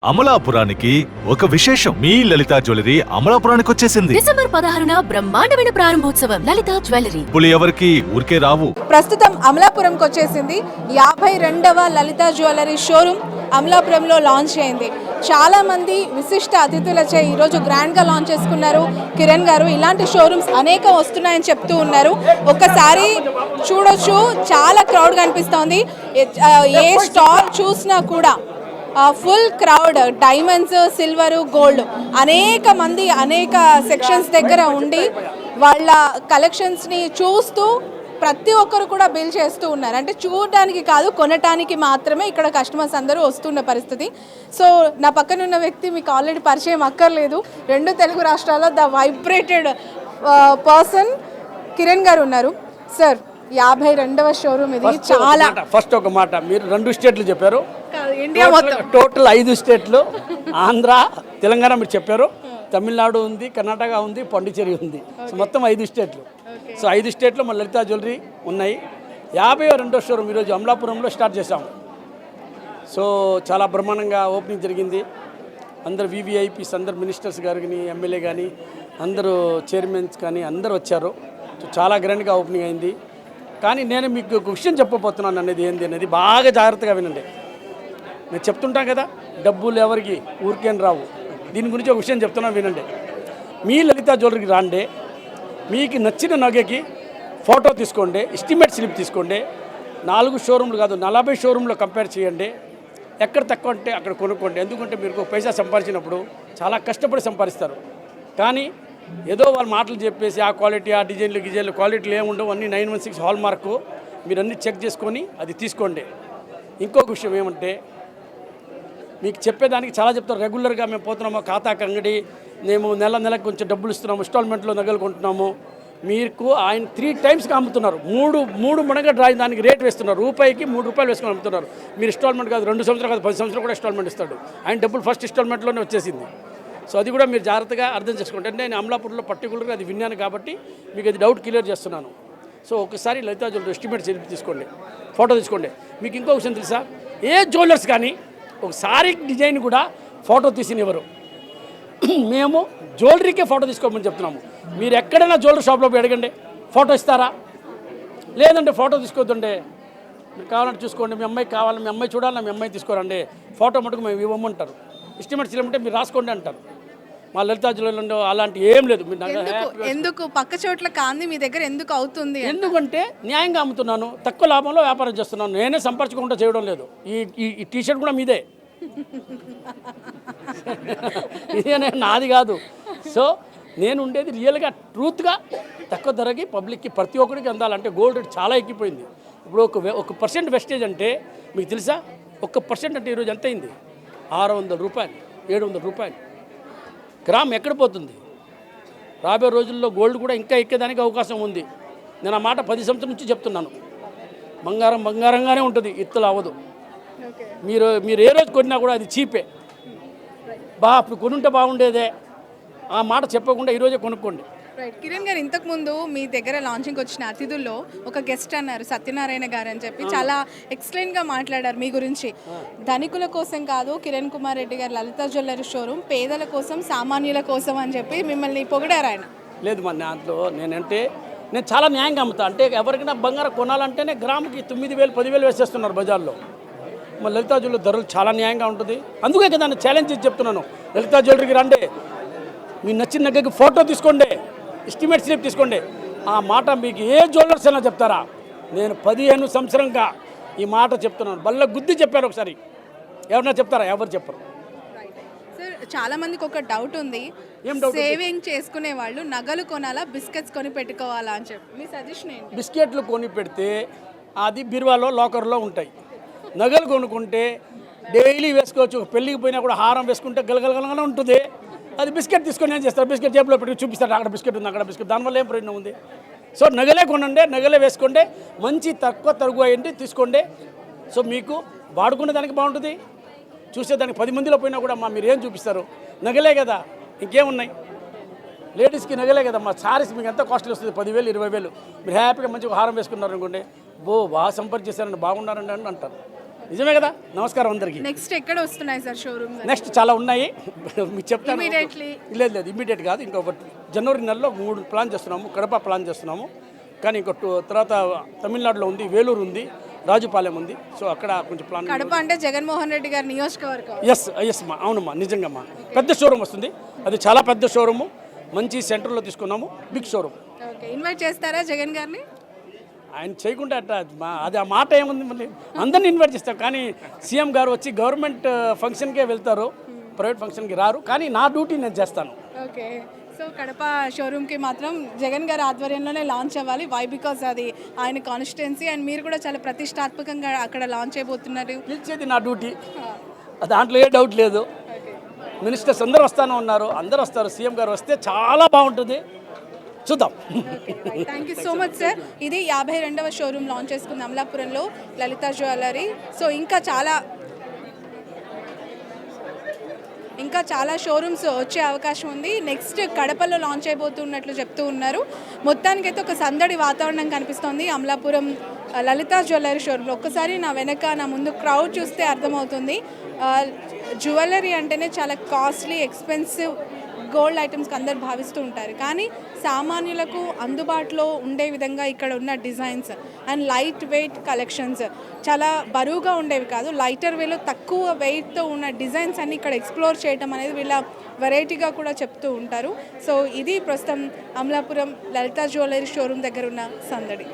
అమలాపురానికి ఒక విశేషం. మీ లలిత జ్యువెలరీ అమలాపురానికి వచ్చేసింది. డిసెంబర్ 16న బ్రహ్మాండమైన ప్రారంభోత్సవం. లలిత జ్యువెలరీ. ఇప్పుడు ఎవరికి ఊరికే రావు. ప్రస్తుతం అమలాపురంకి వచ్చేసింది. 52వ లలిత జ్యువెలరీ షోరూమ్ అమలాపురంలో లాంచ్ అయింది. చాలా మంది విశిష్ట అతిథులచే ఈరోజు గ్రాండ్గా లాంచ్ చేసుకున్నారు కిరణ్ గారు. ఇలాంటి షోరూమ్స్ అనేకం వస్తున్నాయని చెప్తూ ఉన్నారు. ఒక్కసారి చూడొచ్చు, చాలా క్రౌడ్ కనిపిస్తోంది. ఏ స్టాల్ చూసినా కూడా full crowd. Diamonds, silver, gold అనేక మంది అనేక సెక్షన్స్ దగ్గర ఉండి వాళ్ళ కలెక్షన్స్ని చూస్తూ ప్రతి ఒక్కరు కూడా బిల్ చేస్తూ ఉన్నారు. అంటే చూడడానికి కాదు, కొనటానికి మాత్రమే ఇక్కడ కస్టమర్స్ అందరూ వస్తున్న పరిస్థితి. సో నా పక్కన ఉన్న వ్యక్తి మీకు ఆల్రెడీ పరిచయం అక్కర్లేదు. 2 తెలుగు రాష్ట్రాల్లో ద వైబ్రేటెడ్ పర్సన్ కిరణ్ గారు ఉన్నారు. సార్, 52వ షోరూమ్ ఇది. చాలా ఫస్ట్ ఒక మాట, మీరు 2 స్టేట్లు చెప్పారు. ఇండియా మొత్తం టోటల్ 5 స్టేట్లు. ఆంధ్ర, తెలంగాణ మీరు చెప్పారు, తమిళనాడు ఉంది, కర్ణాటక ఉంది, పాండిచేరి ఉంది. సో మొత్తం 5 స్టేట్లు. సో 5 స్టేట్లో మన లలిత జ్యువెలరీ ఉన్నాయి. 52వ షోరూమ్ ఈరోజు అమలాపురంలో స్టార్ట్ చేశాము. సో చాలా బ్రహ్మాండంగా ఓపెనింగ్ జరిగింది. అందరు వివిఐపీస్, అందరు మినిస్టర్స్ గారు కానీ, ఎమ్మెల్యే కానీ, అందరూ చైర్మన్స్ కానీ అందరూ వచ్చారు. సో చాలా గ్రాండ్గా ఓపెనింగ్ అయింది. కానీ నేను మీకు ఒక విషయం చెప్పబోతున్నాను అనేది ఏంది అనేది బాగా జాగ్రత్తగా వినండి. నేను చెప్తుంటాను కదా, డబ్బులు ఎవరికి ఊరికేం రావు. దీని గురించి ఒక విషయం చెప్తున్నాను, వినండి. మీ లలిత జ్యువెలరీకి రాండి, మీకు నచ్చిన నగకి ఫోటో తీసుకోండి, ఎస్టిమేట్ స్లిప్ తీసుకోండి. 4 షోరూమ్లు కాదు, 40 షోరూంలో కంపేర్ చేయండి. ఎక్కడ తక్కువ అంటే అక్కడ కొనుక్కోండి. ఎందుకంటే మీరు పైసా సంపాదించినప్పుడు చాలా కష్టపడి సంపాదిస్తారు. కానీ ఏదో వాళ్ళ మాటలు చెప్పేసి ఆ క్వాలిటీ, ఆ డిజైన్లు క్వాలిటీలు ఏముండవు, అన్నీ 916 హాల్ మార్కు. మీరు అన్నీ చెక్ చేసుకొని అది తీసుకోండి. ఇంకొక విషయం ఏమంటే, మీకు చెప్పేదానికి చాలా చెప్తారు. రెగ్యులర్గా మేము పోతున్నాము ఖాతాకి అంగడి, మేము నెలకు కొంచెం డబ్బులు ఇస్తున్నాము, ఇన్స్టాల్మెంట్లో నగలు కొంటున్నాము. మీకు ఆయన 3 టైమ్స్గా అమ్ముతున్నారు. మూడు మడగ దానికి రేట్ వేస్తున్నారు. రూపాయికి 3 రూపాయలు వేసుకొని అమ్ముతున్నారు. మీరు ఇన్స్టాల్మెంట్ కాదు, 2 సంవత్సరాలు కాదు, 10 సంవత్సరాలు కూడా ఇన్స్టాల్మెంట్ ఇస్తాడు. ఆయన డబ్బులు ఫస్ట్ ఇన్స్టాల్మెంట్లోనే వచ్చేసింది. సో అది కూడా మీరు జాగ్రత్తగా అర్థం చేసుకుంటే, అంటే నేను అమలాపూర్లో పర్టికులర్గా అది విన్నాను కాబట్టి మీకు అది డౌట్ క్లియర్ చేస్తున్నాను. సో ఒకసారి లలిత జ్యువెలరీ ఎస్టిమేట్ తీసుకోండి, ఫోటో తీసుకోండి. మీకు ఇంకో విషయం తెలుసా, ఏ జ్యువెలర్స్ కానీ ఒకసారి డిజైన్ కూడా ఫోటో తీసినెవరు. మేము జ్యువెలరీకే ఫోటో తీసుకోమని చెప్తున్నాము. మీరు ఎక్కడైనా జ్యువెలరీ షాప్లో పోయి అడగండి, ఫోటో ఇస్తారా? లేదంటే ఫోటో తీసుకోవద్దండి, మీరు కావాలంటే చూసుకోండి. మీ అమ్మాయికి కావాలి, మీ అమ్మాయి చూడాలి, మీ అమ్మాయి తీసుకోరండి, ఫోటో మటుకు మేము ఇవ్వమంటారు. ఎస్టిమేట్స్ ఇవ్వమంటే మీరు రాసుకోండి అంటారు. మా లలిత జ్యువెలరీలో అలాంటి ఏం లేదు. ఎందుకు పక్క చోట్ల కాంది మీ దగ్గర ఎందుకు అవుతుంది? ఎందుకంటే న్యాయంగా అమ్ముతున్నాను, తక్కువ లాభంలో వ్యాపారం చేస్తున్నాను. నేనే సంపర్చకుండా చేయడం లేదు. ఈ టీషర్ట్ కూడా మీదే, ఇదేనే నాది కాదు. సో నేను ఉండేది రియల్గా ట్రూత్గా తక్కువ ధరకి పబ్లిక్కి ప్రతి ఒక్కరికి అందాలంటే గోల్డ్ రేట్ చాలా ఎక్కిపోయింది. ఇప్పుడు ఒక % వెస్టేజ్ అంటే మీకు తెలుసా? 1% అంటే ఈరోజు ఎంత అయింది? 600 రూపాయలు, 700 రూపాయలు గ్రామ్. ఎక్కడ పోతుంది? రాబోయే రోజుల్లో గోల్డ్ కూడా ఇంకా ఎక్కేదానికి అవకాశం ఉంది. నేను ఆ మాట 10 సంవత్సరాల నుంచి చెప్తున్నాను. బంగారంగానే ఉంటుంది, ఇత్తులు అవ్వదు. మీరు ఏ రోజు కొన్నా కూడా అది చీపే. అప్పుడు కొనుంటే బాగుండేదే, ఆ మాట చెప్పకుండా ఈరోజే కొనుక్కోండి. రైట్. కిరణ్ గారు, ఇంతకుముందు మీ దగ్గర లాంచింగ్కి వచ్చిన అతిథుల్లో ఒక గెస్ట్ అన్నారు, సత్యనారాయణ గారు అని చెప్పి చాలా ఎక్స్ప్లెయిన్గా మాట్లాడారు మీ గురించి. ధనికుల కోసం కాదు కిరణ్ కుమార్ రెడ్డి గారు లలిత జ్యువెలరీ షోరూమ్, పేదల కోసం, సామాన్యుల కోసం అని చెప్పి మిమ్మల్ని పొగిడారు ఆయన. లేదు మన దాంట్లో నేను చాలా న్యాయంగా అమ్ముతా. అంటే ఎవరికైనా బంగారం కొనాలంటేనే గ్రాముకి 9,000, 10,000 వేసేస్తున్నారు బజార్లో. మన లలిత జ్యువెలరీ ధరలు చాలా న్యాయంగా ఉంటుంది. అందుకే కదా నేను ఛాలెంజ్ చేసి చెప్తున్నాను, లలిత జ్యువెలరీకి రండి, మీ నచ్చిన దగ్గరికి ఫోటో తీసుకోండి, ఎస్టిమేట్ స్లిప్ తీసుకోండి. ఆ మాట మీకు ఏ జ్యువెలర్స్ అయినా చెప్తారా? నేను 15 సంవత్సరంగా ఈ మాట చెప్తున్నాను. బల్ల గుద్ది చెప్పారు. ఒకసారి ఎవరైనా చెప్తారా? ఎవరు చెప్పరు. సార్, చాలా మందికి ఒక డౌట్ ఉంది, సేవింగ్ చేసుకునే వాళ్ళు నగలు కొనాలా, బిస్కెట్స్ కొని పెట్టుకోవాలా అని చెప్పి మీ సజెషన్ ఏంటి? బిస్కెట్లు కొని పెడితే అది బీరువాలో, లాకర్లో ఉంటాయి. నగలు కొనుక్కుంటే డైలీ వేసుకోవచ్చు. పెళ్ళికి పోయినా కూడా హారం వేసుకుంటే గలగలగలగానే ఉంటుంది. అది బిస్కెట్ తీసుకొని ఏం చేస్తారు? బిస్కెట్ జేబులో పెట్టి చూపిస్తారు, అక్కడ బిస్కెట్ ఉంది, అక్కడ బిస్కెట్. దానివల్ల ఏం ప్రయోజనం ఉంది? సో నగలే కొనండి, నగలే వేసుకోండి, మంచి తక్కువ తరుగు అయ్యండి తీసుకోండి. సో మీకు వాడుకునే దానికి బాగుంటుంది, చూసేదానికి 10 మందిలో పోయినా కూడా మీరు ఏం చూపిస్తారు? నగలే కదా, ఇంకేమున్నాయి? లేడీస్కి నగలే కదా. మా సారీస్ మీకు ఎంత కాస్ట్లీ వస్తుంది? 10,000, 20,000. మీరు హ్యాపీగా మంచిగా హారం వేసుకున్నారు అనుకోండి, బాగా సంపర్క్ చేశారండి, బాగున్నారండి అని అంటారు. నిజమే కదా. నమస్కారం అందరికీ. నెక్స్ట్ ఎక్కడ వస్తున్నాయి సార్ షోరూమ్స్? నెక్స్ట్ చాలా ఉన్నాయి, మీకు చెప్తాను. Immediately? లేదు ఇమ్మీడియట్ కాదు, ఇంకొక జనవరి నెలలో 3 ప్లాన్ చేస్తున్నాము. కడప ప్లాన్ చేస్తున్నాము, కానీ ఇంకో తర్వాత తమిళనాడులో ఉంది, వేలూరు ఉంది, రాజుపాలెం ఉంది. సో అక్కడ కొంచెం ప్లాన్. కడప అంటే జగన్మోహన్ రెడ్డి గారి నియోజకవర్గం. ఎస్ మా అవునమ్మా, నిజంగామ్మా. పెద్ద షోరూమ్ వస్తుంది, అది చాలా పెద్ద షోరూము, మంచి సెంటర్లో తీసుకున్నాము, బిగ్ షోరూమ్. ఓకే, ఇన్వైట్ చేస్తారా జగన్ గారిని? ఆయన చేయకుండా అది ఆ మాట ఏముంది, మళ్ళీ అందరిని ఇన్వైట్ చేస్తాం. కానీ సీఎం గారు వచ్చి గవర్నమెంట్ ఫంక్షన్కే వెళ్తారు, ప్రైవేట్ ఫంక్షన్కి రారు. కానీ నా డ్యూటీ నేను చేస్తాను. ఓకే, సో కడప షోరూమ్కి మాత్రం జగన్ గారి ఆధ్వర్యంలోనే లాంచ్ అవ్వాలి. వై? బికాజ్ అది ఆయన కాన్స్టిట్యున్సీ అండ్ మీరు కూడా చాలా ప్రతిష్టాత్మకంగా అక్కడ లాంచ్ అయిపోతున్నారు. పిలిచేది నా డ్యూటీ, దాంట్లో ఏ డౌట్ లేదు. మినిస్టర్స్ అందరూ వస్తాను ఉన్నారు, అందరూ వస్తారు. సీఎం గారు వస్తే చాలా బాగుంటుంది, చూద్దాం. Thank you so much sir. ఇది 52వ షోరూమ్ లాంచ్ చేసుకుంది అమలాపురంలో లలిత జ్యువెలరీ. సో ఇంకా చాలా షోరూమ్స్ వచ్చే అవకాశం ఉంది. నెక్స్ట్ కడపలో లాంచ్ అయిపోతున్నట్లు చెప్తూ ఉన్నారు. మొత్తానికైతే ఒక సందడి వాతావరణం కనిపిస్తోంది అమలాపురం లలిత జ్యువెలరీ షోరూంలో. ఒక్కసారి నా వెనక నా ముందు క్రౌడ్ చూస్తే అర్థమవుతుంది. జ్యువెలరీ అంటేనే చాలా కాస్ట్లీ, ఎక్స్పెన్సివ్ గోల్డ్ ఐటమ్స్కి అందరు భావిస్తూ ఉంటారు. కానీ సామాన్యులకు అందుబాటులో ఉండే విధంగా ఇక్కడ ఉన్న designs and light weight collections, చాలా బరువుగా ఉండేవి కాదు, లైటర్ వేలో తక్కువ వెయిట్తో ఉన్న డిజైన్స్ అన్ని ఇక్కడ ఎక్స్ప్లోర్ చేయడం అనేది వీళ్ళ వెరైటీగా కూడా చెప్తూ ఉంటారు. సో ఇది ప్రస్తుతం అమలాపురం లలిత జ్యువెలరీ షోరూమ్ దగ్గర ఉన్న సందడి.